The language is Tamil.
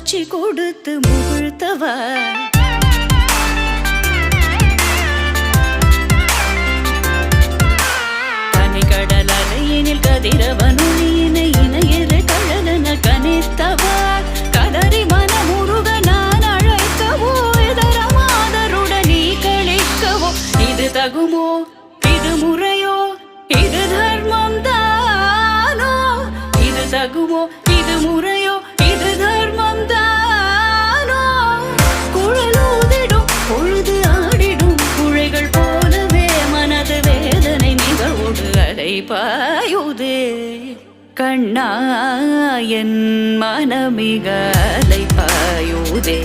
காட்சி கொடுத்து முகிழ்த்தவா தனிக்கடல் அலையினில் கதிரவனொளியினை இணையது கழலன கனித்தவா கதறி மனமுருக நான் அழைக்கவோ இதரமாதருடன் நீ கழிக்கவோ இது தகுமோ இது முறையோ இது தர்மம் தானோ இது தகுமோ இது முறையோ இது தர்மம் தானோ குழலூதிடும் பொழுது ஆடிடும் குழைகள் போலவே மனது வேதனை நிகழ்வோடு அலைபாயுதே கண்ணா என் மனமிக அலைபாயுதே